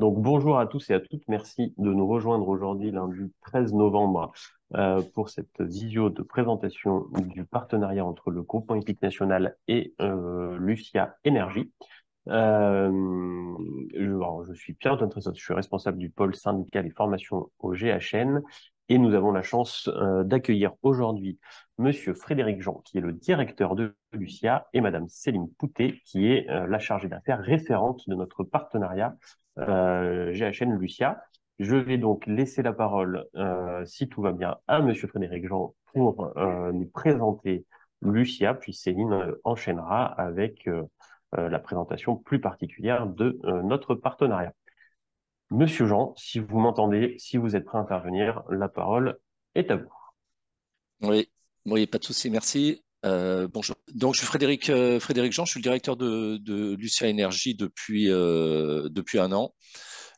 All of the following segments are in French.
Donc bonjour à tous et à toutes, merci de nous rejoindre aujourd'hui lundi 13 novembre pour cette visio de présentation du partenariat entre le groupement hippique national et Lucia Énergie. Je suis Pierre Dontressot, je suis responsable du pôle syndical et formation au GHN et nous avons la chance d'accueillir aujourd'hui Monsieur Frédéric Jean, qui est le directeur de Lucia, et Madame Céline Poutet, qui est la chargée d'affaires référente de notre partenariat GHN-Lucia. Je vais donc laisser la parole, si tout va bien, à Monsieur Frédéric Jean pour nous présenter Lucia, puis Céline enchaînera avec la présentation plus particulière de notre partenariat. Monsieur Jean, si vous m'entendez, si vous êtes prêt à intervenir, la parole est à vous. Oui, oui, pas de souci, merci. Bonjour. Donc, je suis Frédéric Jean, je suis le directeur de Lucia Énergie depuis un an.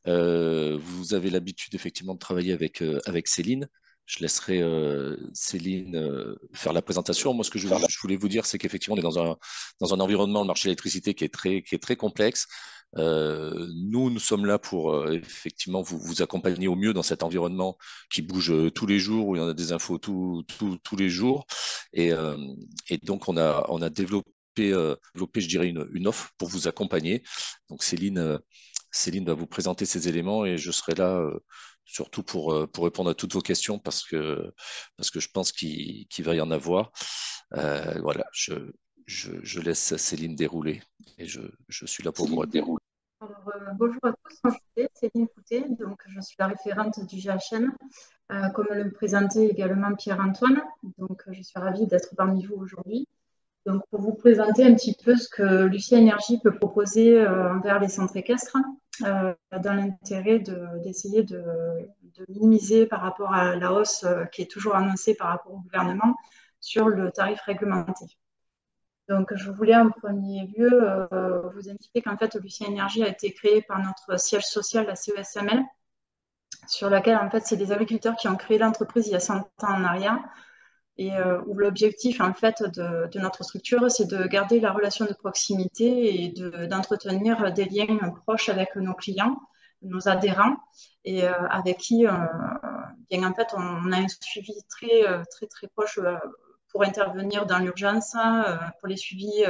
Vous avez l'habitude effectivement de travailler avec Céline. Je laisserai Céline faire la présentation. Moi, ce que je voulais vous dire, c'est qu'effectivement, on est dans un environnement, le marché de l'électricité, qui est très complexe. Nous sommes là pour effectivement vous accompagner au mieux dans cet environnement qui bouge tous les jours, où il y en a des infos tous les jours. Et, euh, et donc, on a développé, je dirais, une offre pour vous accompagner. Donc, Céline va vous présenter ces éléments et je serai là surtout pour répondre à toutes vos questions parce que je pense qu'il va y en avoir. Voilà, je laisse Céline dérouler et je suis là pour vous répondre. Bonjour à tous, enchantée, Céline Coutet, donc je suis la référente du GHN, comme le présentait également Pierre-Antoine, donc je suis ravie d'être parmi vous aujourd'hui. Donc pour vous présenter un petit peu ce que Lucia Énergie peut proposer envers les centres équestres, dans l'intérêt d'essayer de minimiser par rapport à la hausse qui est toujours annoncée par rapport au gouvernement sur le tarif réglementé. Donc, je voulais en premier lieu vous indiquer qu'en fait, Lucia Énergie a été créée par notre siège social, la CESML, sur laquelle, en fait, c'est des agriculteurs qui ont créé l'entreprise il y a 100 ans en arrière, et où l'objectif, en fait, de notre structure, c'est de garder la relation de proximité et d'entretenir des liens proches avec nos clients, nos adhérents, et avec qui, bien, en fait, on a un suivi très proche pour intervenir dans l'urgence, pour les suivis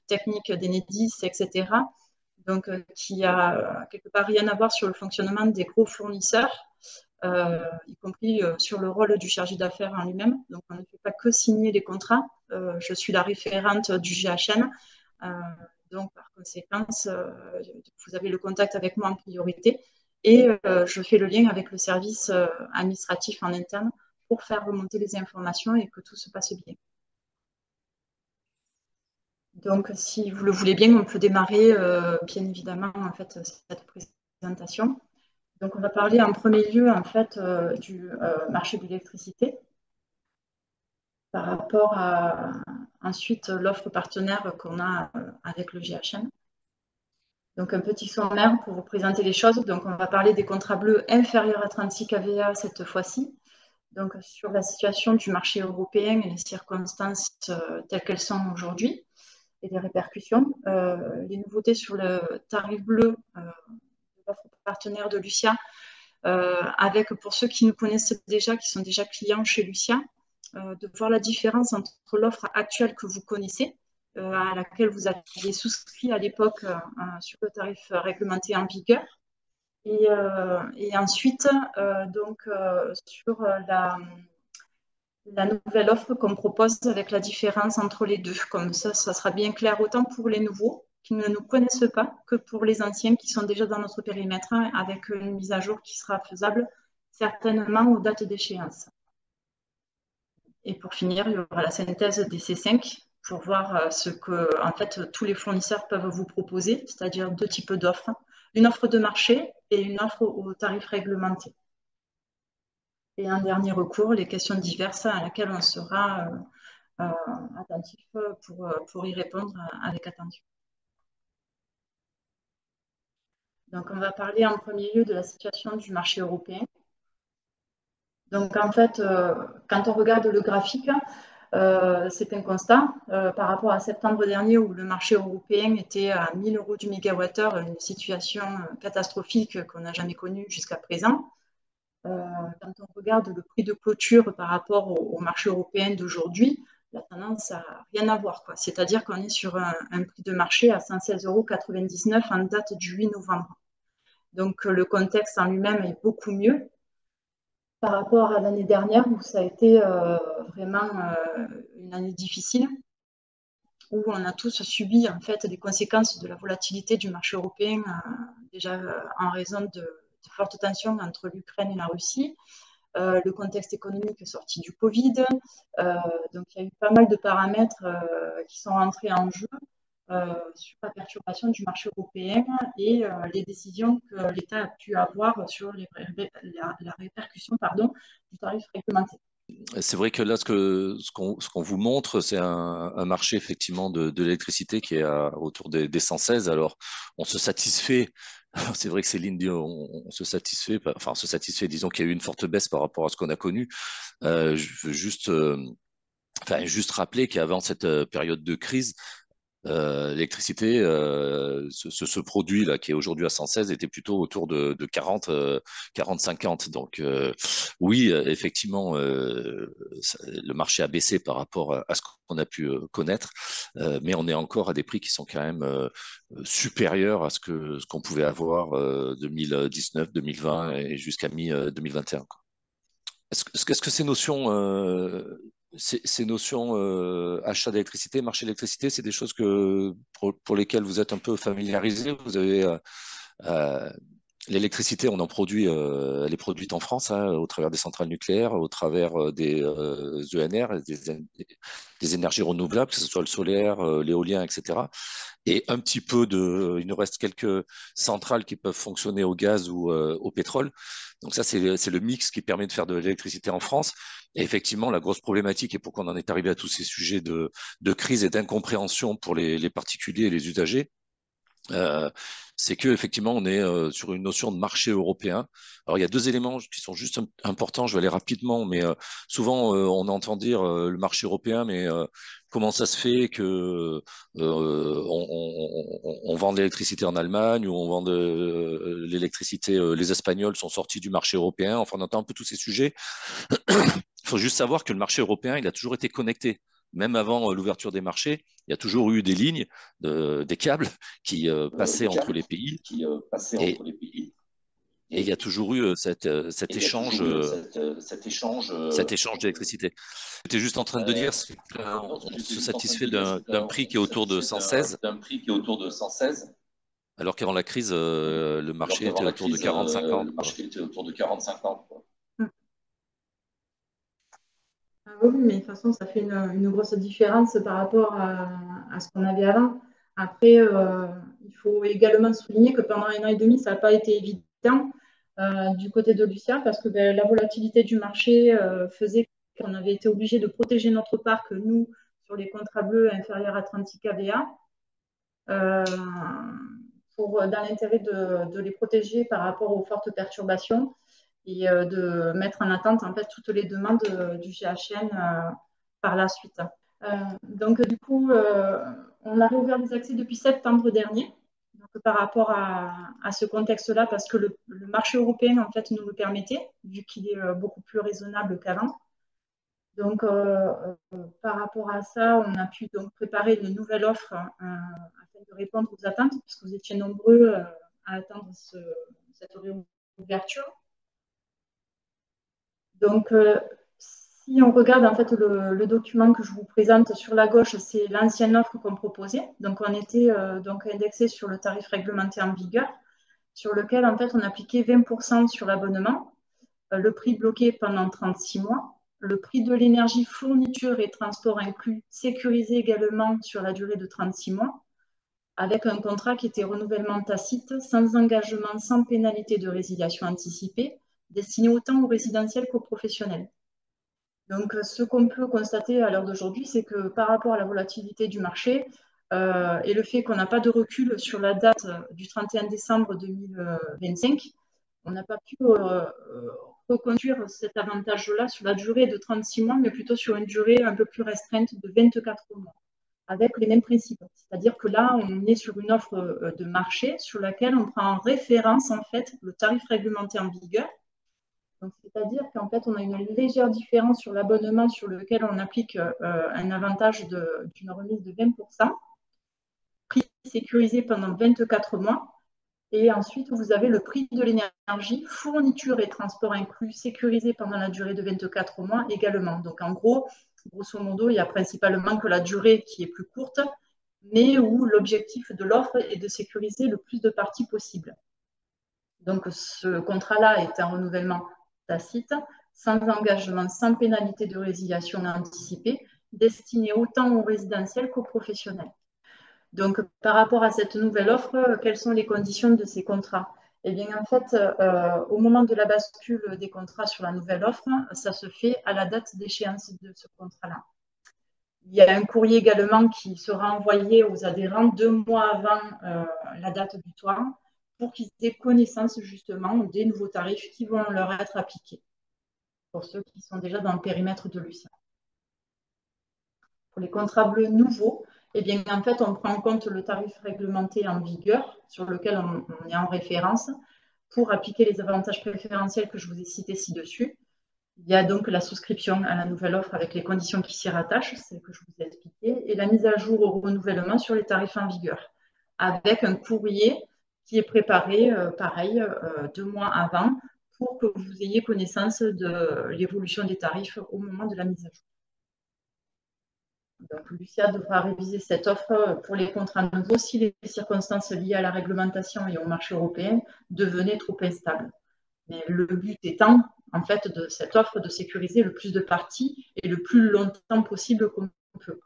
techniques d'Enedis, etc. Donc, qui a quelque part rien à voir sur le fonctionnement des gros fournisseurs, y compris sur le rôle du chargé d'affaires en lui-même. Donc, on ne fait pas que signer les contrats. Je suis la référente du GHN. Donc, par conséquent, vous avez le contact avec moi en priorité. Et je fais le lien avec le service administratif en interne pour faire remonter les informations et que tout se passe bien. Donc, si vous le voulez bien, on peut démarrer, bien évidemment, en fait, cette présentation. Donc, on va parler en premier lieu, en fait, du marché de l'électricité par rapport à, ensuite, l'offre partenaire qu'on a avec le GHN. Donc, un petit sommaire pour vous présenter les choses. Donc, on va parler des contrats bleus inférieurs à 36 kVA cette fois-ci. Donc, sur la situation du marché européen et les circonstances telles qu'elles sont aujourd'hui et les répercussions. Les nouveautés sur le tarif bleu de l'offre partenaire de Lucia, avec pour ceux qui nous connaissent déjà, qui sont déjà clients chez Lucia, de voir la différence entre l'offre actuelle que vous connaissez, à laquelle vous aviez souscrit à l'époque sur le tarif réglementé en vigueur, et ensuite sur la nouvelle offre qu'on propose avec la différence entre les deux. Comme ça sera bien clair autant pour les nouveaux qui ne nous connaissent pas que pour les anciens qui sont déjà dans notre périmètre, avec une mise à jour qui sera faisable certainement aux dates d'échéance. Et pour finir, il y aura la synthèse des C5 pour voir ce que en fait, tous les fournisseurs peuvent vous proposer, c'est-à-dire deux types d'offres. Une offre de marché et une offre au tarif réglementé. Et un dernier recours, les questions diverses à laquelle on sera attentif pour y répondre avec attention. Donc, on va parler en premier lieu de la situation du marché européen. Donc, en fait, quand on regarde le graphique, C'est un constat par rapport à septembre dernier où le marché européen était à 1 000 € du mégawattheure, une situation catastrophique qu'on n'a jamais connue jusqu'à présent. Quand on regarde le prix de clôture par rapport au marché européen d'aujourd'hui, la tendance n'a rien à voir. C'est-à-dire qu'on est sur un prix de marché à 116,99 € en date du 8 novembre. Donc le contexte en lui-même est beaucoup mieux par rapport à l'année dernière où ça a été vraiment une année difficile, où on a tous subi en fait les conséquences de la volatilité du marché européen, déjà en raison de fortes tensions entre l'Ukraine et la Russie, le contexte économique sorti du Covid. Donc il y a eu pas mal de paramètres qui sont rentrés en jeu sur la perturbation du marché européen et les décisions que l'État a pu avoir sur la répercussion du tarif réglementé. C'est vrai que là, ce qu'on vous montre, c'est un marché effectivement de l'électricité qui est autour des 116. Alors, on se satisfait. C'est vrai que Céline dit on se satisfait. Enfin, on se satisfait. Disons qu'il y a eu une forte baisse par rapport à ce qu'on a connu. Je veux juste rappeler qu'avant cette période de crise, l'électricité, ce produit là qui est aujourd'hui à 116 était plutôt autour de 40, 40-50. Donc oui, effectivement, le marché a baissé par rapport à ce qu'on a pu connaître, mais on est encore à des prix qui sont quand même supérieurs à ce qu'on pouvait avoir 2019, 2020 et jusqu'à mi-2021. Est-ce que ces notions achat d'électricité, marché d'électricité, c'est des choses pour lesquelles vous êtes un peu familiarisé? Vous avez euh, l'électricité, on en produit, elle est produite en France, hein, au travers des centrales nucléaires, au travers des ENR, des énergies renouvelables, que ce soit le solaire, l'éolien, etc. Et un petit peu il nous reste quelques centrales qui peuvent fonctionner au gaz ou au pétrole. Donc ça, c'est le mix qui permet de faire de l'électricité en France. Et effectivement, la grosse problématique, et pourquoi on en est arrivé à tous ces sujets de crise et d'incompréhension pour les particuliers et les usagers, c'est que effectivement on est sur une notion de marché européen. Alors il y a deux éléments qui sont juste importants, je vais aller rapidement, mais souvent on entend dire le marché européen, mais comment ça se fait que on vend de l'électricité en Allemagne ou on vend de l'électricité, les Espagnols sont sortis du marché européen, enfin on entend un peu tous ces sujets. Il faut juste savoir que le marché européen, il a toujours été connecté. Même avant l'ouverture des marchés, il y a toujours eu des lignes, des câbles qui passaient entre les pays. Et, et il y a toujours eu cet échange d'électricité. J'étais juste en train de dire qu'on se satisfait d'un prix qui est autour de 116, alors qu'avant la crise, le marché était autour de 40-50. Oui, mais de toute façon, ça fait une grosse différence par rapport à ce qu'on avait avant. Après, il faut également souligner que pendant 1 an et demi, ça n'a pas été évident du côté de Lucia parce que la volatilité du marché faisait qu'on avait été obligé de protéger notre parc, nous, sur les contrats bleus inférieurs à 36 kVA, dans l'intérêt de les protéger par rapport aux fortes perturbations et de mettre en attente en fait toutes les demandes du GHN par la suite. Donc du coup, on a réouvert les accès depuis septembre dernier. Donc, par rapport à ce contexte-là, parce que le marché européen en fait nous le permettait, vu qu'il est beaucoup plus raisonnable qu'avant. Donc, par rapport à ça, on a pu donc préparer une nouvelle offre afin de répondre aux attentes, parce que vous étiez nombreux à attendre cette réouverture. Donc, si on regarde en fait le document que je vous présente sur la gauche, c'est l'ancienne offre qu'on proposait. Donc, on était donc indexé sur le tarif réglementé en vigueur, sur lequel en fait on appliquait 20% sur l'abonnement, le prix bloqué pendant 36 mois, le prix de l'énergie, fourniture et transport inclus, sécurisé également sur la durée de 36 mois, avec un contrat qui était renouvellement tacite, sans engagement, sans pénalité de résiliation anticipée, destiné autant aux résidentiels qu'aux professionnels. Donc, ce qu'on peut constater à l'heure d'aujourd'hui, c'est que par rapport à la volatilité du marché et le fait qu'on n'a pas de recul sur la date du 31 décembre 2025, on n'a pas pu reconduire cet avantage-là sur la durée de 36 mois, mais plutôt sur une durée un peu plus restreinte de 24 mois, avec les mêmes principes. C'est-à-dire que là, on est sur une offre de marché sur laquelle on prend en référence en fait le tarif réglementé en vigueur. C'est-à-dire qu'en fait, on a une légère différence sur l'abonnement sur lequel on applique un avantage d'une remise de 20%, prix sécurisé pendant 24 mois. Et ensuite, vous avez le prix de l'énergie, fourniture et transport inclus, sécurisé pendant la durée de 24 mois également. Donc, en gros, grosso modo, il y a principalement que la durée qui est plus courte, mais où l'objectif de l'offre est de sécuriser le plus de parties possible. Donc, ce contrat-là est un renouvellement tacite, sans engagement, sans pénalité de résiliation anticipée, destiné autant aux résidentiels qu'aux professionnels. Donc, par rapport à cette nouvelle offre, quelles sont les conditions de ces contrats? Eh bien, en fait, au moment de la bascule des contrats sur la nouvelle offre, ça se fait à la date d'échéance de ce contrat-là. Il y a un courrier également qui sera envoyé aux adhérents 2 mois avant la date butoir pour qu'ils aient connaissance justement des nouveaux tarifs qui vont leur être appliqués pour ceux qui sont déjà dans le périmètre de Lucia. Pour les contrats bleus nouveaux, eh bien, en fait, on prend en compte le tarif réglementé en vigueur sur lequel on est en référence pour appliquer les avantages préférentiels que je vous ai cités ci-dessus. Il y a donc la souscription à la nouvelle offre avec les conditions qui s'y rattachent, celles que je vous ai expliquées, et la mise à jour au renouvellement sur les tarifs en vigueur, avec un courrier qui est préparé, pareil, 2 mois avant, pour que vous ayez connaissance de l'évolution des tarifs au moment de la mise à jour. Donc, Lucia devra réviser cette offre pour les contrats nouveaux si les circonstances liées à la réglementation et au marché européen devenaient trop instables. Mais le but étant, en fait, de cette offre de sécuriser le plus de parties et le plus longtemps possible qu'on peut.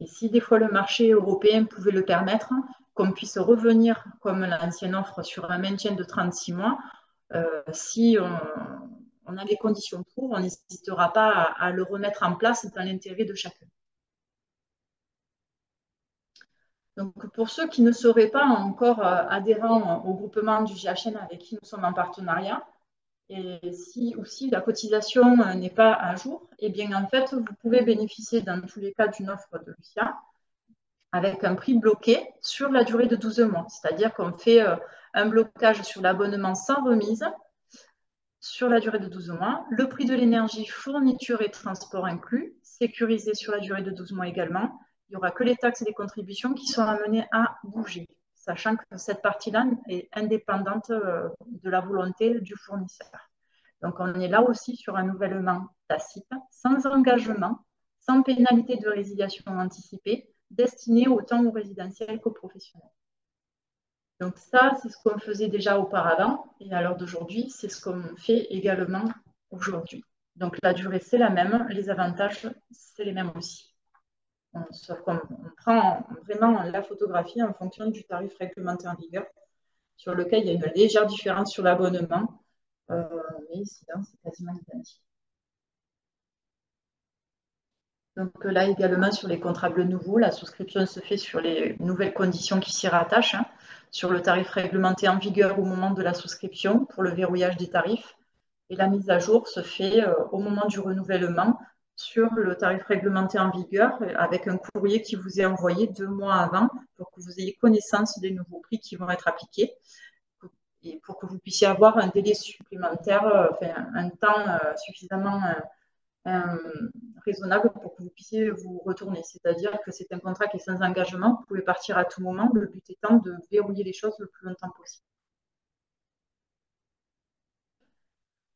Et si des fois le marché européen pouvait le permettre, qu'on puisse revenir comme l'ancienne offre sur un maintien de 36 mois, si on a les conditions pour, on n'hésitera pas à le remettre en place dans l'intérêt de chacun. Donc, pour ceux qui ne seraient pas encore adhérents au groupement du GHN avec qui nous sommes en partenariat, et si la cotisation n'est pas à jour, eh bien, en fait, vous pouvez bénéficier dans tous les cas d'une offre de Lucia avec un prix bloqué sur la durée de 12 mois. C'est-à-dire qu'on fait un blocage sur l'abonnement sans remise sur la durée de 12 mois. Le prix de l'énergie, fourniture et transport inclus, sécurisé sur la durée de 12 mois également. Il n'y aura que les taxes et les contributions qui sont amenées à bouger, sachant que cette partie-là est indépendante de la volonté du fournisseur. Donc, on est là aussi sur un renouvellement tacite, sans engagement, sans pénalité de résiliation anticipée, destiné autant aux résidentiels qu'aux professionnels. Donc ça, c'est ce qu'on faisait déjà auparavant, et à l'heure d'aujourd'hui, c'est ce qu'on fait également aujourd'hui. Donc la durée, c'est la même, les avantages, c'est les mêmes aussi. Sauf qu'on prend vraiment la photographie en fonction du tarif réglementé en vigueur, sur lequel il y a une légère différence sur l'abonnement, mais sinon, c'est quasiment identique. Donc là également, sur les contrats bleus nouveaux, la souscription se fait sur les nouvelles conditions qui s'y rattachent, sur le tarif réglementé en vigueur au moment de la souscription pour le verrouillage des tarifs. Et la mise à jour se fait au moment du renouvellement sur le tarif réglementé en vigueur avec un courrier qui vous est envoyé 2 mois avant pour que vous ayez connaissance des nouveaux prix qui vont être appliqués et pour que vous puissiez avoir un délai supplémentaire, un temps suffisamment raisonnable pour que vous puissiez vous retourner. C'est-à-dire que c'est un contrat qui est sans engagement, vous pouvez partir à tout moment, le but étant de verrouiller les choses le plus longtemps possible.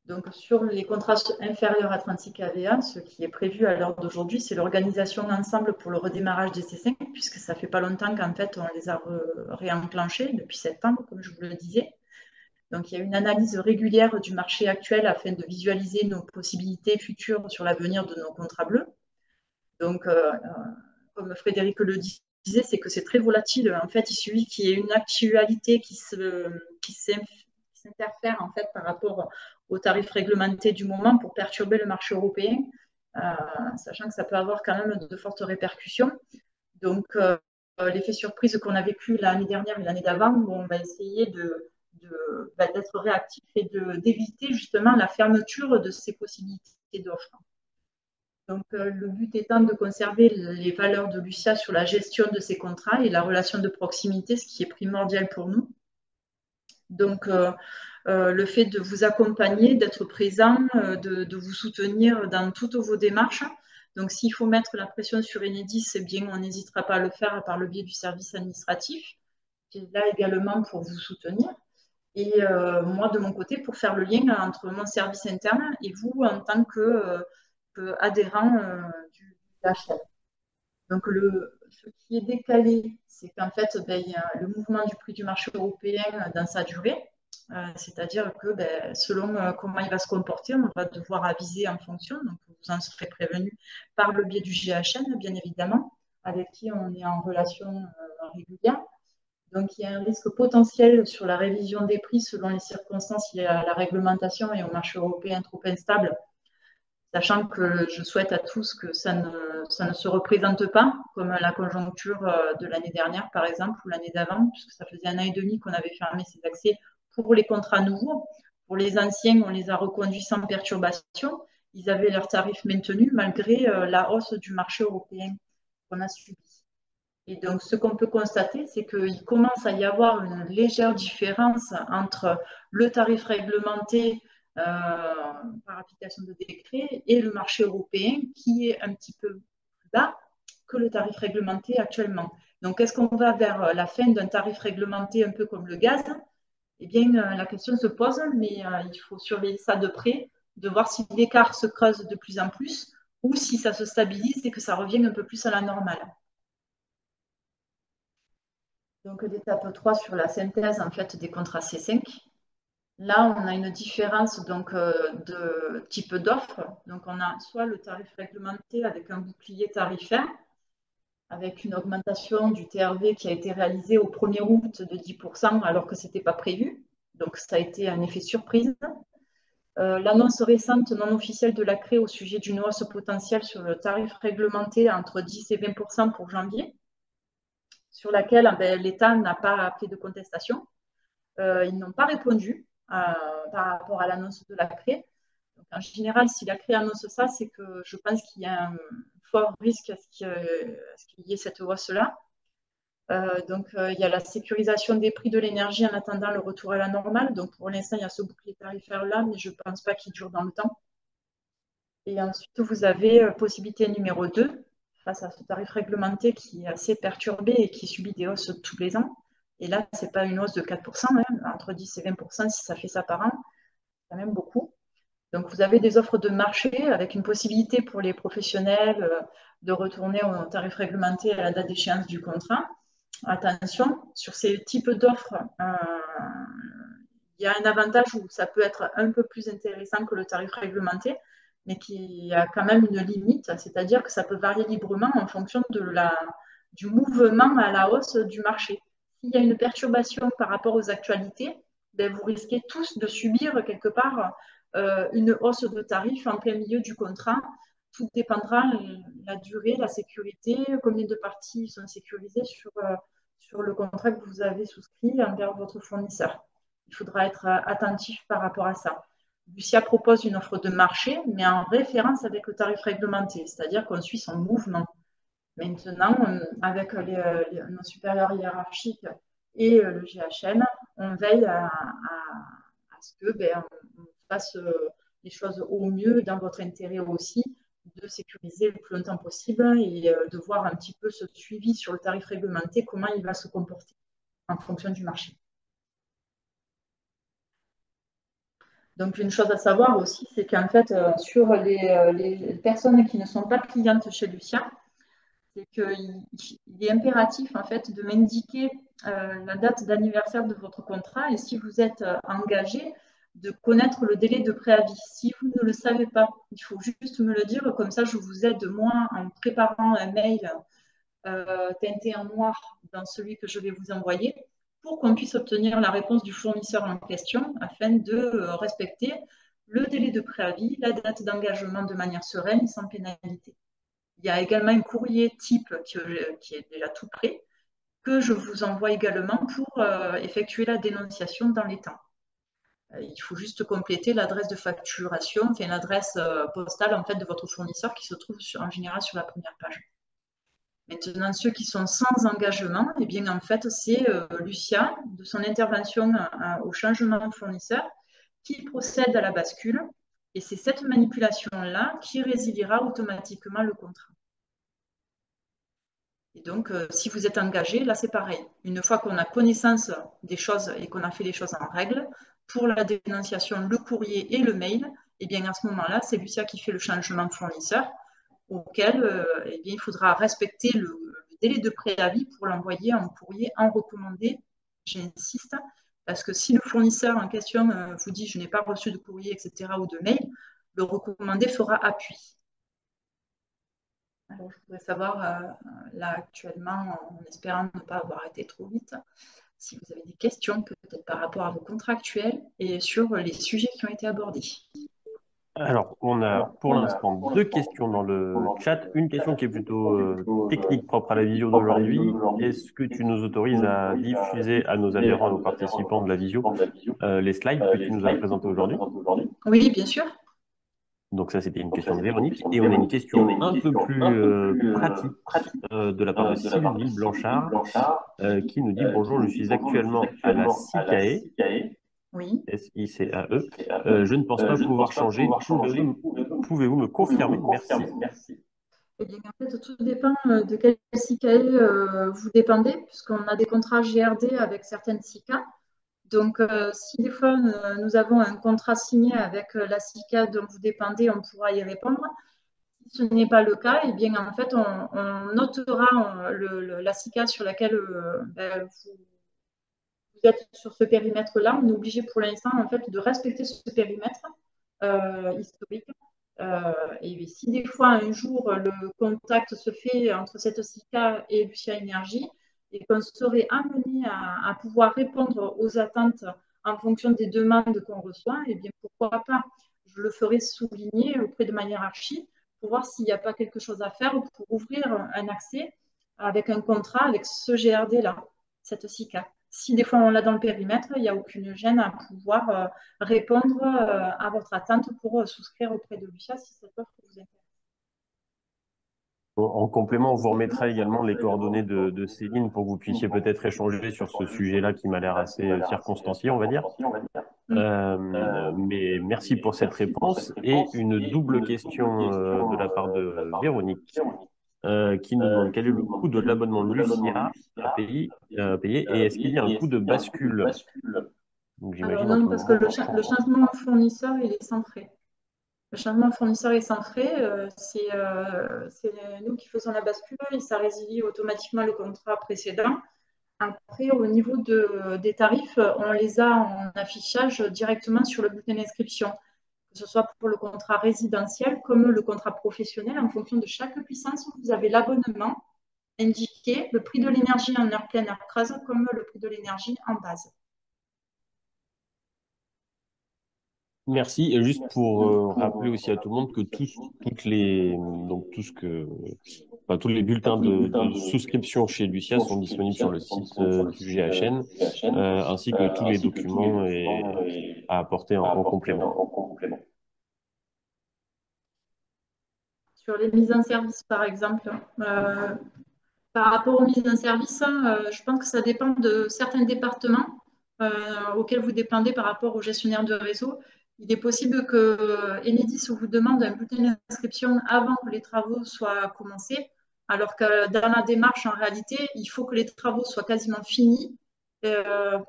Donc, sur les contrats inférieurs à 36 kVA, ce qui est prévu à l'heure d'aujourd'hui, c'est l'organisation ensemble pour le redémarrage des C5, puisque ça fait pas longtemps qu'en fait, on les a réenclenchés depuis septembre, comme je vous le disais. Donc, il y a une analyse régulière du marché actuel afin de visualiser nos possibilités futures sur l'avenir de nos contrats bleus. Donc, comme Frédéric le disait, c'est que c'est très volatile. En fait, il suffit qu'il y ait une actualité qui s'interfère en fait par rapport aux tarifs réglementés du moment pour perturber le marché européen, sachant que ça peut avoir quand même de fortes répercussions. Donc, l'effet surprise qu'on a vécu l'année dernière et l'année d'avant, on va essayer d'être réactif et d'éviter justement la fermeture de ces possibilités d'offres. Donc, le but étant de conserver les valeurs de Lucia sur la gestion de ces contrats et la relation de proximité, ce qui est primordial pour nous. Donc, le fait de vous accompagner, d'être présent, de vous soutenir dans toutes vos démarches. Donc, s'il faut mettre la pression sur Enedis, eh bien, on n'hésitera pas à le faire par le biais du service administratif, qui est là également pour vous soutenir. Et moi, de mon côté, pour faire le lien entre mon service interne et vous en tant qu'adhérent du HL. Donc, ce qui est décalé, c'est qu'en fait, il y a le mouvement du prix du marché européen dans sa durée. C'est-à-dire que selon comment il va se comporter, on va devoir aviser en fonction. Donc, vous en serez prévenu par le biais du GHN, bien évidemment, avec qui on est en relation régulière. Donc, il y a un risque potentiel sur la révision des prix selon les circonstances liées à la réglementation et au marché européen trop instable, sachant que je souhaite à tous que ça ne se représente pas, comme la conjoncture de l'année dernière, par exemple, ou l'année d'avant, puisque ça faisait 1 an et demi qu'on avait fermé ces accès pour les contrats nouveaux. Pour les anciens, on les a reconduits sans perturbation. Ils avaient leurs tarifs maintenus malgré la hausse du marché européen qu'on a subi. Et donc, ce qu'on peut constater, c'est qu'il commence à y avoir une légère différence entre le tarif réglementé par application de décret et le marché européen qui est un petit peu plus bas que le tarif réglementé actuellement. Donc, est-ce qu'on va vers la fin d'un tarif réglementé un peu comme le gaz? Eh bien, la question se pose, mais il faut surveiller ça de près, de voir si l'écart se creuse de plus en plus ou si ça se stabilise et que ça revient un peu plus à la normale. Donc, l'étape 3 sur la synthèse en fait, des contrats C5. Là, on a une différence donc, de type d'offre. Donc, on a soit le tarif réglementé avec un bouclier tarifaire, avec une augmentation du TRV qui a été réalisée au 1er août de 10%, alors que ce n'était pas prévu. Donc, ça a été un effet surprise. L'annonce récente non officielle de la CRE au sujet d'une hausse potentielle sur le tarif réglementé entre 10 et 20% pour janvier, sur laquelle l'État n'a pas appelé de contestation. Ils n'ont pas répondu par rapport à l'annonce de la CRE. Donc, en général, si la CRE annonce ça, c'est que je pense qu'il y a un fort risque à ce qu'il y ait cette hausse-là. Donc, il y a la sécurisation des prix de l'énergie en attendant le retour à la normale. Donc, pour l'instant, il y a ce bouclier tarifaire-là, mais je ne pense pas qu'il dure dans le temps. Et ensuite, vous avez possibilité numéro 2, face à ce tarif réglementé qui est assez perturbé et qui subit des hausses tous les ans. Et là, ce n'est pas une hausse de 4%, entre 10 et 20%, si ça fait ça par an, c'est quand même beaucoup. Donc, vous avez des offres de marché avec une possibilité pour les professionnels de retourner au tarif réglementé à la date d'échéance du contrat. Attention, sur ces types d'offres, il y a un avantage où ça peut être un peu plus intéressant que le tarif réglementé, mais qui a quand même une limite, c'est-à-dire que ça peut varier librement en fonction du mouvement à la hausse du marché. S'il y a une perturbation par rapport aux actualités, vous risquez tous de subir quelque part une hausse de tarif en plein milieu du contrat. Tout dépendra de la durée, la sécurité, combien de parties sont sécurisées sur le contrat que vous avez souscrit envers votre fournisseur. Il faudra être attentif par rapport à ça. Lucia propose une offre de marché, mais en référence avec le tarif réglementé, c'est-à-dire qu'on suit son mouvement. Maintenant, avec nos supérieurs hiérarchiques et le GHN, on veille à ce que on fasse les choses au mieux dans votre intérêt aussi, de sécuriser le plus longtemps possible et de voir un petit peu ce suivi sur le tarif réglementé, comment il va se comporter en fonction du marché. Donc, une chose à savoir aussi, c'est qu'en fait, sur les personnes qui ne sont pas clientes chez Lucia, c'est qu'il est impératif en fait de m'indiquer la date d'anniversaire de votre contrat et si vous êtes engagé, de connaître le délai de préavis. Si vous ne le savez pas, il faut juste me le dire, comme ça je vous aide moi en préparant un mail teinté en noir dans celui que je vais vous envoyer pour qu'on puisse obtenir la réponse du fournisseur en question afin de respecter le délai de préavis, la date d'engagement de manière sereine et sans pénalité. Il y a également un courrier type qui est déjà tout prêt que je vous envoie également pour effectuer la dénonciation dans les temps. Il faut juste compléter l'adresse de facturation, enfin l'adresse postale en fait, de votre fournisseur qui se trouve en général sur la première page. Maintenant, ceux qui sont sans engagement, eh bien, en fait, c'est Lucia, de son intervention au changement de fournisseur, qui procède à la bascule. Et c'est cette manipulation-là qui résiliera automatiquement le contrat. Et donc, si vous êtes engagé, là, c'est pareil. Une fois qu'on a connaissance des choses et qu'on a fait les choses en règle, pour la dénonciation, le courrier et le mail, eh bien, à ce moment-là, c'est Lucia qui fait le changement de fournisseur, auquel eh bien, il faudra respecter le délai de préavis pour l'envoyer en courrier en recommandé. J'insiste, parce que si le fournisseur en question vous dit « je n'ai pas reçu de courrier, etc. » ou de mail, le recommandé fera appui. Alors, je voudrais savoir, là actuellement, en espérant ne pas avoir été trop vite, si vous avez des questions peut-être par rapport à vos contrats actuels et sur les sujets qui ont été abordés. Alors, on a pour l'instant 2 questions dans le chat. Une question qui est plutôt technique, propre à la visio d'aujourd'hui. Est-ce que tu nous autorises à diffuser à nos adhérents et aux participants de la visio les slides que tu nous as présentés aujourd'hui? Oui, bien sûr. Donc ça, c'était une question de Véronique. Et on a une question un peu plus pratique de la part de Sylvie Blanchard qui nous dit « Bonjour, je suis actuellement à la SICAE. » Oui. SICAE. Je ne pense pas pouvoir changer. Pouvez-vous me confirmer? Merci. Eh bien, en fait, tout dépend de quel SICAE vous dépendez, puisqu'on a des contrats GRD avec certaines SICA. Donc, si des fois nous avons un contrat signé avec la SICA dont vous dépendez, on pourra y répondre. Si ce n'est pas le cas, eh bien, en fait, on notera la SICA sur laquelle vous êtes sur ce périmètre-là. On est obligé pour l'instant en fait, de respecter ce périmètre historique. Et si des fois, un jour, le contact se fait entre cette SICA et Lucia Énergie, et qu'on serait amené à pouvoir répondre aux attentes en fonction des demandes qu'on reçoit, eh bien, pourquoi pas? Je le ferai souligner auprès de ma hiérarchie pour voir s'il n'y a pas quelque chose à faire pour ouvrir un accès avec un contrat avec ce GRD-là, cette SICA. Si des fois on l'a dans le périmètre, il n'y a aucune gêne à pouvoir répondre à votre attente pour souscrire auprès de Lucia si cette offre vous intéresse. En complément, on vous remettra également les coordonnées de Céline pour que vous puissiez peut-être échanger sur ce sujet-là qui m'a l'air assez circonstancié, on va dire. Mais merci pour cette réponse. Et une double question de la part de Véronique qui nous demande quel est le coût de l'abonnement Lucia à payer et est-ce qu'il y a un coût de bascule? Donc, alors non, parce que le changement fournisseur, il est sans frais. Le changement fournisseur est sans frais. C'est nous qui faisons la bascule et ça résilie automatiquement le contrat précédent. Après, au niveau des tarifs, on les a en affichage directement sur le bulletin d'inscription, que ce soit pour le contrat résidentiel comme le contrat professionnel. En fonction de chaque puissance, vous avez l'abonnement indiqué, le prix de l'énergie en heure pleine, heure creuse, comme le prix de l'énergie en base. Merci. Et juste pour rappeler aussi à tout le monde que tous les bulletins de souscription chez Lucia sont disponibles sur le site du GHN, ainsi que tous les documents à apporter en complément. Sur les mises en service, par exemple, par rapport aux mises en service, je pense que ça dépend de certains départements auxquels vous dépendez par rapport au gestionnaire de réseau. Il est possible que Enedis vous demande un bulletin d'inscription avant que les travaux soient commencés, alors que dans la démarche, en réalité, il faut que les travaux soient quasiment finis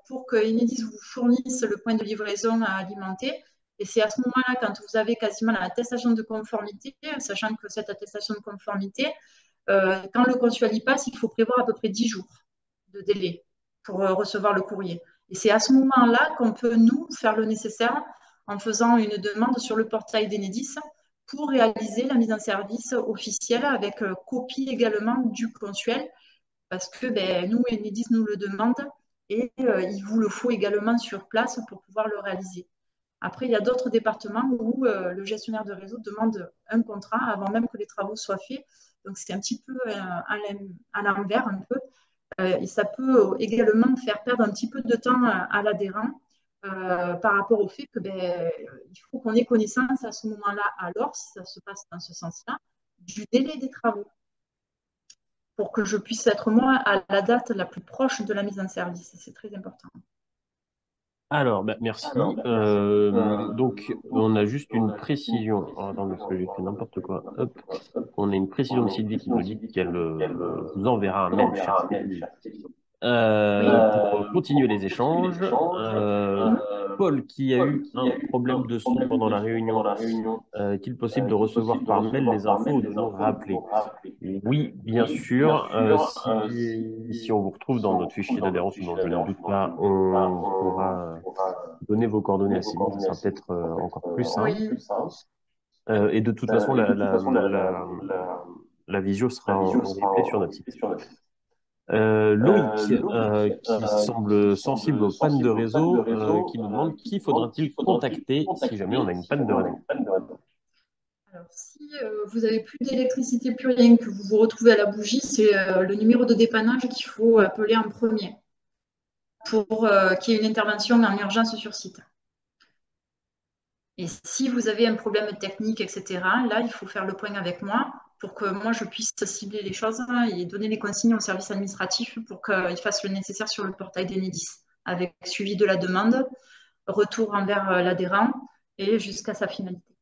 pour que Enedis vous fournisse le point de livraison à alimenter. Et c'est à ce moment-là, quand vous avez quasiment l'attestation de conformité, sachant que cette attestation de conformité, quand le consuel y passe, il faut prévoir à peu près 10 jours de délai pour recevoir le courrier. Et c'est à ce moment-là qu'on peut, nous, faire le nécessaire en faisant une demande sur le portail d'Enedis pour réaliser la mise en service officielle avec copie également du consuel parce que nous, Enedis nous le demande et il vous le faut également sur place pour pouvoir le réaliser. Après, il y a d'autres départements où le gestionnaire de réseau demande un contrat avant même que les travaux soient faits. Donc, c'est un petit peu à l'envers un peu. Et ça peut également faire perdre un petit peu de temps à l'adhérent par rapport au fait que il faut qu'on ait connaissance à ce moment-là, alors si ça se passe dans ce sens-là, du délai des travaux pour que je puisse être moi à la date la plus proche de la mise en service. C'est très important. Alors, merci. Donc, on a juste une précision. Alors, attendez, parce que j'ai fait n'importe quoi. Hop. On a une précision de Sylvie qui nous dit qu'elle vous enverra un mail, cher Céline, pour continuer les échanges. Paul, qui a eu un problème de son pendant la réunion, est-il possible de recevoir par mail les infos ou de nous rappeler? Oui, bien sûr. Si on vous retrouve dans notre fichier d'adhérence, ou dont je ne doute pas, on pourra donner vos coordonnées à Céline. Ça sera peut-être encore plus simple. Oui. Et de toute façon, la visio sera en replay sur notre site. Loïc, qui semble sensible aux pannes de réseau, qui nous demande qui faudra-t-il contacter si jamais on a une panne de réseau. Alors, si vous n'avez plus d'électricité, plus rien, que vous vous retrouvez à la bougie, c'est le numéro de dépannage qu'il faut appeler en premier pour qu'il y ait une intervention en urgence sur site. Et si vous avez un problème technique, etc., là, il faut faire le point avec moi pour que moi, je puisse cibler les choses et donner les consignes au service administratif pour qu'il fasse le nécessaire sur le portail d'Enedis, avec suivi de la demande, retour envers l'adhérent et jusqu'à sa finalité.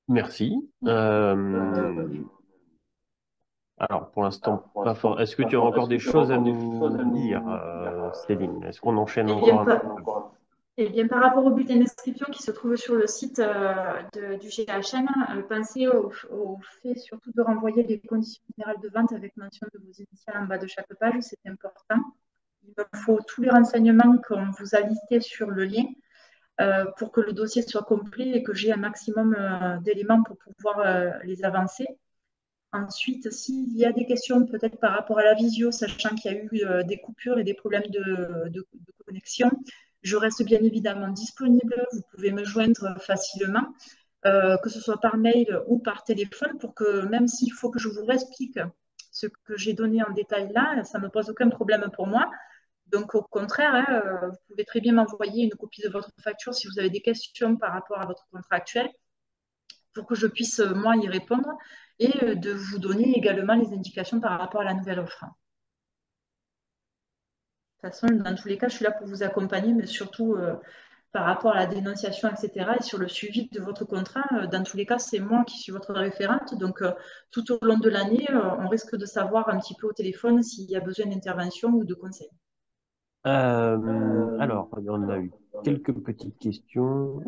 Merci. Alors, pour l'instant, pas fort. Est-ce que tu as encore des choses à nous dire, Céline? Est-ce qu'on enchaîne encore un peu? Eh bien, par rapport au bulletin d'inscription qui se trouve sur le site du GHN, pensez au fait surtout de renvoyer les conditions générales de vente avec mention de vos initiales en bas de chaque page, c'est important. Il me faut tous les renseignements qu'on vous a listés sur le lien pour que le dossier soit complet et que j'ai un maximum d'éléments pour pouvoir les avancer. Ensuite, s'il y a des questions peut-être par rapport à la visio, sachant qu'il y a eu des coupures et des problèmes de connexion, je reste bien évidemment disponible. Vous pouvez me joindre facilement, que ce soit par mail ou par téléphone, pour que même s'il faut que je vous explique ce que j'ai donné en détail là, ça ne me pose aucun problème pour moi. Donc, au contraire, vous pouvez très bien m'envoyer une copie de votre facture si vous avez des questions par rapport à votre contrat actuel, pour que je puisse, moi, y répondre et de vous donner également les indications par rapport à la nouvelle offre. De toute façon, dans tous les cas, je suis là pour vous accompagner, mais surtout par rapport à la dénonciation, etc. et sur le suivi de votre contrat. Dans tous les cas, c'est moi qui suis votre référente. Donc, tout au long de l'année, on risque de savoir un petit peu au téléphone s'il y a besoin d'intervention ou de conseils. Alors, on a eu quelques petites questions.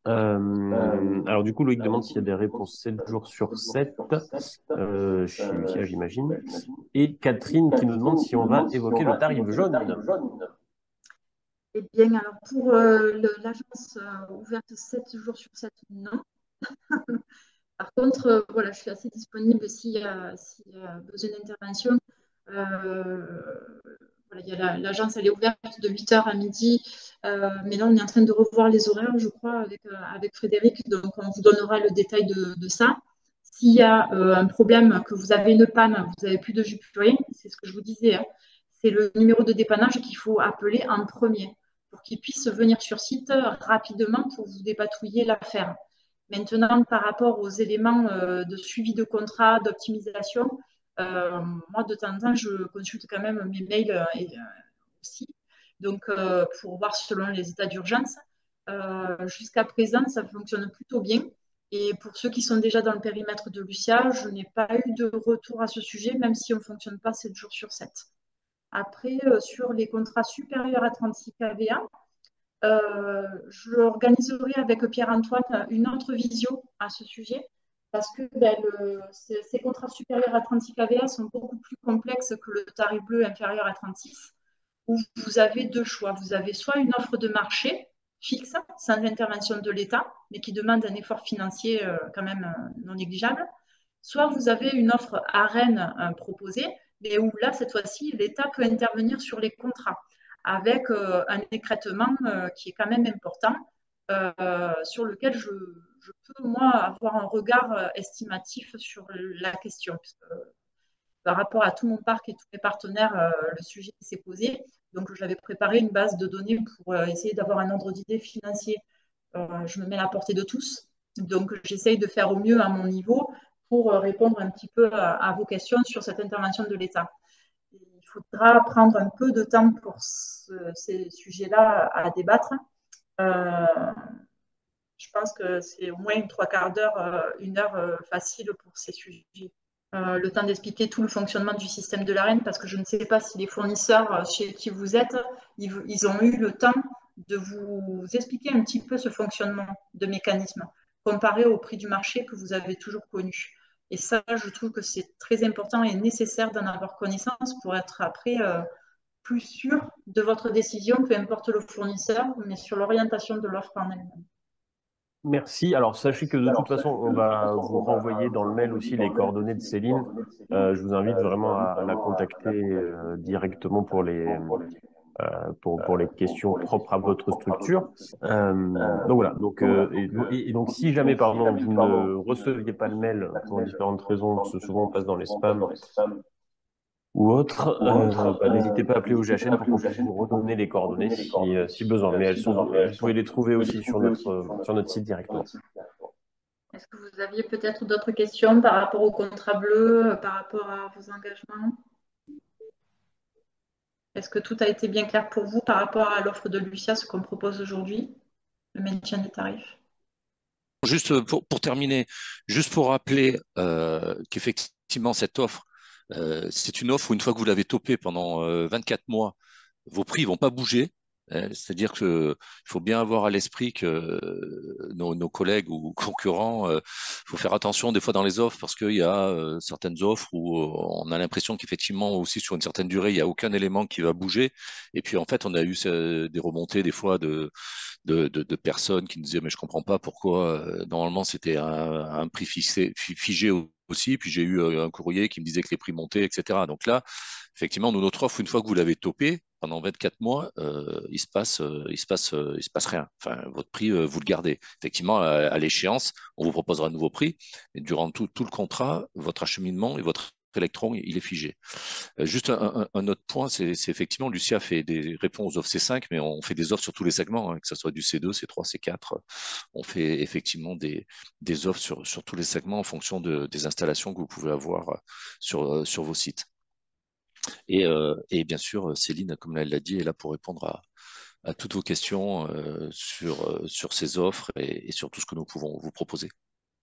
Alors du coup, Loïc demande s'il y a des réponses 7 jours sur 7 chez Lucia, j'imagine. Et Catherine qui nous demande si on va évoquer le tarif jaune. Eh bien, alors pour l'agence ouverte 7 jours sur 7, non. Par contre, voilà, je suis assez disponible s'il y a besoin d'intervention. Voilà, l'agence, elle est ouverte de 8h à midi. Mais là, on est en train de revoir les horaires, je crois, avec Frédéric. Donc, on vous donnera le détail de ça. S'il y a un problème, que vous avez une panne, vous n'avez plus de jus purée, c'est ce que je vous disais, hein, c'est le numéro de dépannage qu'il faut appeler en premier pour qu'il puisse venir sur site rapidement pour vous dépatouiller l'affaire. Maintenant, par rapport aux éléments de suivi de contrat, d'optimisation, moi, de temps en temps, je consulte quand même mes mails aussi, donc pour voir selon les états d'urgence. Jusqu'à présent, ça fonctionne plutôt bien. Et pour ceux qui sont déjà dans le périmètre de Lucia, je n'ai pas eu de retour à ce sujet, même si on ne fonctionne pas 7 jours sur 7. Après, sur les contrats supérieurs à 36 kVA, je organiserai avec Pierre-Antoine une autre visio à ce sujet parce que ces contrats supérieurs à 36 kVA sont beaucoup plus complexes que le tarif bleu inférieur à 36, où vous avez deux choix. Vous avez soit une offre de marché fixe, sans intervention de l'État, mais qui demande un effort financier quand même non négligeable, soit vous avez une offre AREN proposée, mais où là, cette fois-ci, l'État peut intervenir sur les contrats avec un écrêtement qui est quand même important. sur lequel je peux, moi, avoir un regard estimatif sur la question. Parce que, par rapport à tout mon parc et tous mes partenaires, le sujet s'est posé. Donc, j'avais préparé une base de données pour essayer d'avoir un ordre d'idée financier. Je me mets à la portée de tous. Donc, j'essaye de faire au mieux à mon niveau pour répondre un petit peu à vos questions sur cette intervention de l'État. Il faudra prendre un peu de temps pour ces sujets-là à débattre. Je pense que c'est au moins une 3/4 d'heure, 1 heure facile pour ces sujets. Le temps d'expliquer tout le fonctionnement du système de l'AREN, parce que je ne sais pas si les fournisseurs chez qui vous êtes, ils ont eu le temps de vous expliquer un petit peu ce fonctionnement de mécanisme, comparé au prix du marché que vous avez toujours connu. Et ça, je trouve que c'est très important et nécessaire d'en avoir connaissance pour être après plus sûr de votre décision, peu importe le fournisseur, mais sur l'orientation de l'offre en elle-même. Merci. Alors, sachez que de toute façon, on va vous renvoyer dans le mail aussi les coordonnées de Céline. Je vous invite vraiment à la contacter directement pour les questions propres à votre structure. Donc voilà. Donc, et donc, si jamais, pardon, vous ne receviez pas le mail pour différentes raisons, souvent on passe dans les spams ou autres, n'hésitez pas à appeler au GHN pour qu'on puisse vous redonner les coordonnées si besoin. Mais vous pouvez les trouver aussi sur notre site directement. Est-ce que vous aviez peut-être d'autres questions par rapport au contrat bleu, par rapport à vos engagements? Est-ce que tout a été bien clair pour vous par rapport à l'offre de Lucia, ce qu'on propose aujourd'hui, le maintien des tarifs? Juste pour terminer, juste pour rappeler qu'effectivement, cette offre, c'est une offre où une fois que vous l'avez topée pendant 24 mois, vos prix ne vont pas bouger. C'est-à-dire qu'il faut bien avoir à l'esprit que nos collègues ou concurrents, faut faire attention des fois dans les offres parce qu'il y a certaines offres où on a l'impression qu'effectivement aussi sur une certaine durée, il n'y a aucun élément qui va bouger. Et puis en fait, on a eu des remontées des fois de personnes qui nous disaient mais je comprends pas pourquoi normalement c'était un prix figé aussi. Puis j'ai eu un courrier qui me disait que les prix montaient, etc. Donc là, effectivement, nous, notre offre, une fois que vous l'avez topé, pendant 24 mois, il se passe rien. Enfin, votre prix, vous le gardez. Effectivement, à l'échéance, on vous proposera un nouveau prix. Et durant tout le contrat, votre acheminement et votre électron, il est figé. Juste un autre point, c'est effectivement, Lucia répond aux offres C5, mais on fait des offres sur tous les segments, hein, que ce soit du C2, C3, C4. On fait effectivement des offres sur tous les segments en fonction des installations que vous pouvez avoir sur vos sites. Et bien sûr, Céline, comme elle l'a dit, est là pour répondre à toutes vos questions sur ces offres et sur tout ce que nous pouvons vous proposer.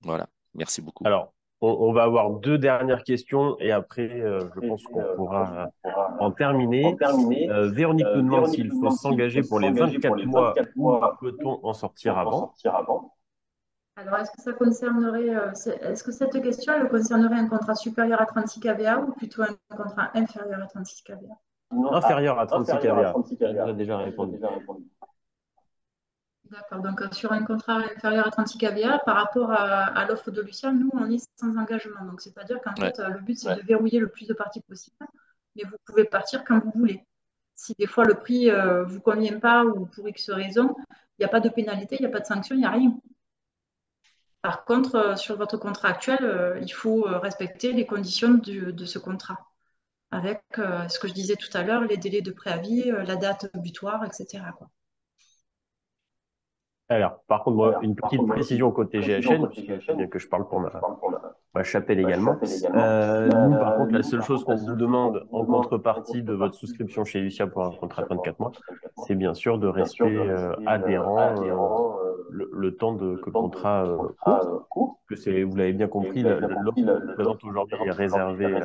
Voilà, merci beaucoup. Alors, on va avoir 2 dernières questions et après, je pense qu'on pourra en terminer. Véronique nous demande s'il faut s'engager pour les 24 mois ou peut-on en sortir avant? Alors, est-ce que ça concernerait, est-ce que cette question elle concernerait un contrat supérieur à 36 kVA ou plutôt un contrat inférieur à 36 kVA? Inférieur à 36 kVA. Elle nous a déjà répondu. D'accord, donc sur un contrat inférieur à 36 kVA, par rapport à l'offre de Lucia, nous, on est sans engagement. Donc, c'est-à-dire qu'en fait, le but, c'est de verrouiller le plus de parties possible, mais vous pouvez partir quand vous voulez. Si des fois le prix ne vous convient pas ou pour X raison, il n'y a pas de pénalité, il n'y a pas de sanction, il n'y a rien. Par contre, sur votre contrat actuel, il faut respecter les conditions de ce contrat, avec ce que je disais tout à l'heure, les délais de préavis, la date butoir, etc., quoi. Alors, par contre, moi, une petite précision côté GHN, bien que je parle pour ma chapelle également. Nous, par contre, la seule chose qu'on vous demande en contrepartie de votre souscription chez Lucia pour un contrat de 24 mois, c'est bien sûr de rester adhérent le temps que le contrat court. Vous l'avez bien compris, l'offre qu'on présente aujourd'hui est réservée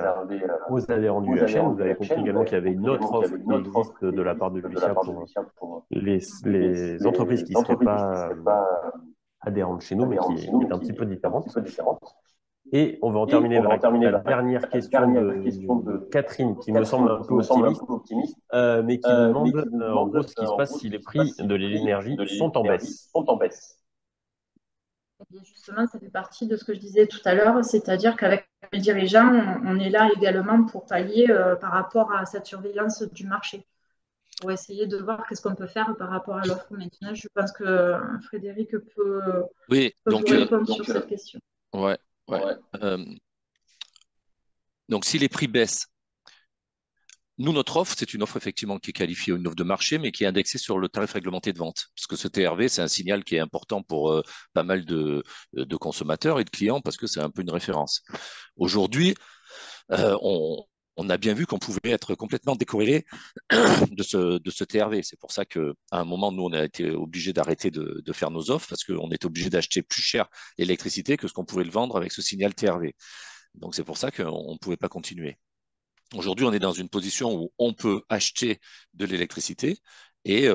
aux adhérents du GHN. Vous avez compris également qu'il y avait une autre offre qui existe de la part de Lucia pour les entreprises qui ne seraient pas adhérentes chez nous, mais qui est un petit peu différente. Et on va en terminer avec la dernière question de Catherine, qui me semble un peu optimiste, mais qui nous demande en gros ce qui se passe si les prix de l'énergie sont en baisse. Et bien justement, ça fait partie de ce que je disais tout à l'heure, c'est-à-dire qu'avec les dirigeants, on est là également pour pallier par rapport à cette surveillance du marché. pour essayer de voir qu'est-ce qu'on peut faire par rapport à l'offre maintenant. Je pense que Frédéric peut Oui, vous donc, répondre sur cette question. ouais, ouais. Donc, si les prix baissent, nous, notre offre, c'est une offre effectivement qui est qualifiée une offre de marché, mais qui est indexée sur le tarif réglementé de vente. Parce que ce TRV, c'est un signal qui est important pour pas mal de consommateurs et de clients, parce que c'est un peu une référence. Aujourd'hui, on a bien vu qu'on pouvait être complètement décorrélé de ce TRV. C'est pour ça qu'à un moment, nous, on a été obligé d'arrêter de faire nos offres, parce qu'on était obligé d'acheter plus cher l'électricité que ce qu'on pouvait le vendre avec ce signal TRV. Donc c'est pour ça qu'on ne pouvait pas continuer. Aujourd'hui, on est dans une position où on peut acheter de l'électricité et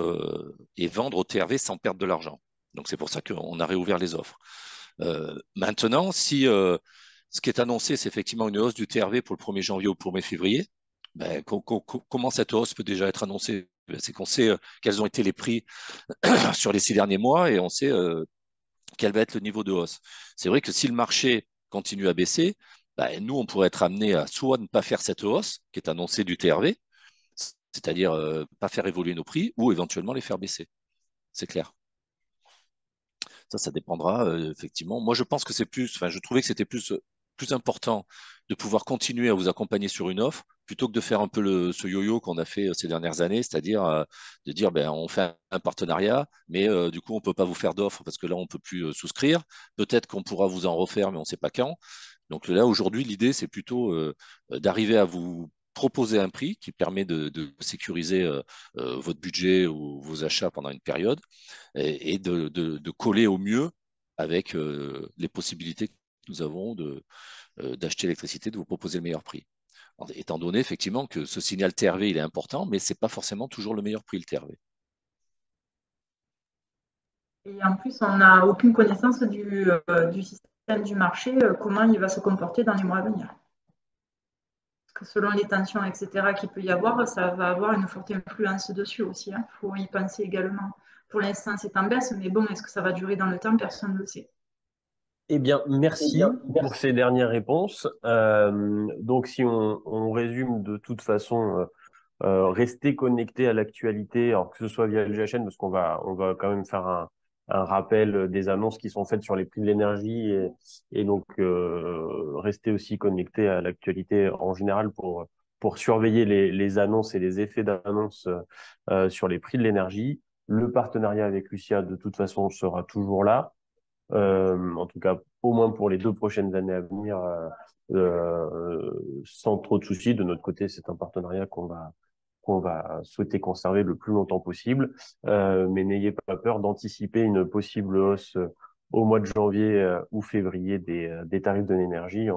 vendre au TRV sans perdre de l'argent. Donc c'est pour ça qu'on a réouvert les offres. Maintenant, si ce qui est annoncé, c'est effectivement une hausse du TRV pour le 1er janvier ou pour le 1er février, ben, comment cette hausse peut déjà être annoncée? C'est qu'on sait quels ont été les prix sur les 6 derniers mois et on sait quel va être le niveau de hausse. C'est vrai que si le marché continue à baisser, bah, nous, on pourrait être amené à soit ne pas faire cette hausse qui est annoncée du TRV, c'est-à-dire pas faire évoluer nos prix, ou éventuellement les faire baisser. C'est clair. Ça dépendra effectivement. Moi, je pense que c'est plus, enfin, je trouvais que c'était plus important de pouvoir continuer à vous accompagner sur une offre plutôt que de faire un peu ce yo-yo qu'on a fait ces dernières années, c'est-à-dire de dire ben, on fait un partenariat, mais du coup on peut pas vous faire d'offre parce que là on peut plus souscrire. Peut-être qu'on pourra vous en refaire, mais on sait pas quand. Donc là aujourd'hui l'idée c'est plutôt d'arriver à vous proposer un prix qui permet de sécuriser votre budget ou vos achats pendant une période et de coller au mieux avec les possibilités que nous avons d'acheter l'électricité, de vous proposer le meilleur prix. Étant donné effectivement que ce signal TRV il est important, mais ce n'est pas forcément toujours le meilleur prix, le TRV. Et en plus, on n'a aucune connaissance du système du marché, comment il va se comporter dans les mois à venir. Parce que selon les tensions, etc., qu'il peut y avoir, ça va avoir une forte influence dessus aussi. Il faut y penser également. Pour l'instant, c'est en baisse, mais bon, est-ce que ça va durer dans le temps? Personne ne le sait. Eh bien, merci pour ces dernières réponses. Donc, si on résume de toute façon, rester connecté à l'actualité, alors que ce soit via le GHN, parce on va quand même faire un rappel des annonces qui sont faites sur les prix de l'énergie et donc rester aussi connecté à l'actualité en général pour surveiller les annonces et les effets d'annonces sur les prix de l'énergie. Le partenariat avec Lucia, de toute façon, sera toujours là. En tout cas, au moins pour les 2 prochaines années à venir, sans trop de soucis. De notre côté, c'est un partenariat qu'on va souhaiter conserver le plus longtemps possible. Mais n'ayez pas peur d'anticiper une possible hausse au mois de janvier ou février des tarifs de l'énergie,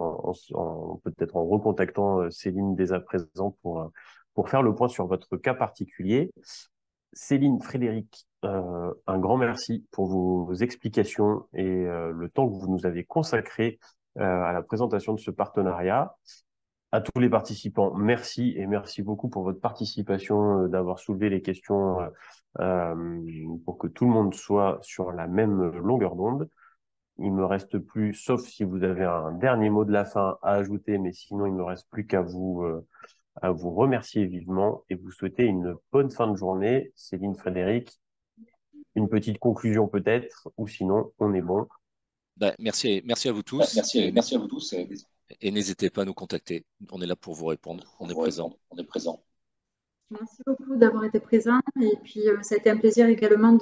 peut-être en recontactant Céline dès à présent pour faire le point sur votre cas particulier. Céline, Frédéric, un grand merci pour vos explications et le temps que vous nous avez consacré à la présentation de ce partenariat. À tous les participants, merci et merci beaucoup pour votre participation, d'avoir soulevé les questions pour que tout le monde soit sur la même longueur d'onde. Il me reste plus, sauf si vous avez un dernier mot de la fin à ajouter, mais sinon il ne me reste plus qu'à vous remercier vivement et vous souhaiter une bonne fin de journée. Céline, Frédéric, une petite conclusion peut-être, ou sinon on est bon. Ben, merci à vous tous. Merci à vous tous. Et n'hésitez pas à nous contacter. On est là pour vous répondre. On est présent. Merci beaucoup d'avoir été présent. Et puis, ça a été un plaisir également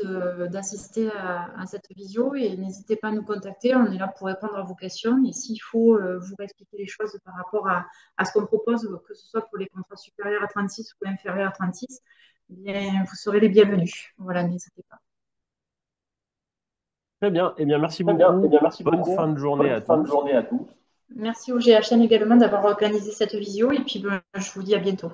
d'assister à cette visio. Et n'hésitez pas à nous contacter. On est là pour répondre à vos questions. Et s'il faut vous expliquer les choses par rapport à ce qu'on propose, que ce soit pour les contrats supérieurs à 36 ou inférieurs à 36, eh bien, vous serez les bienvenus. Voilà, n'hésitez pas. Très bien. Eh bien, merci beaucoup. Bonne fin de journée à tous. Merci au GHN également d'avoir organisé cette visio. Et puis, je vous dis à bientôt.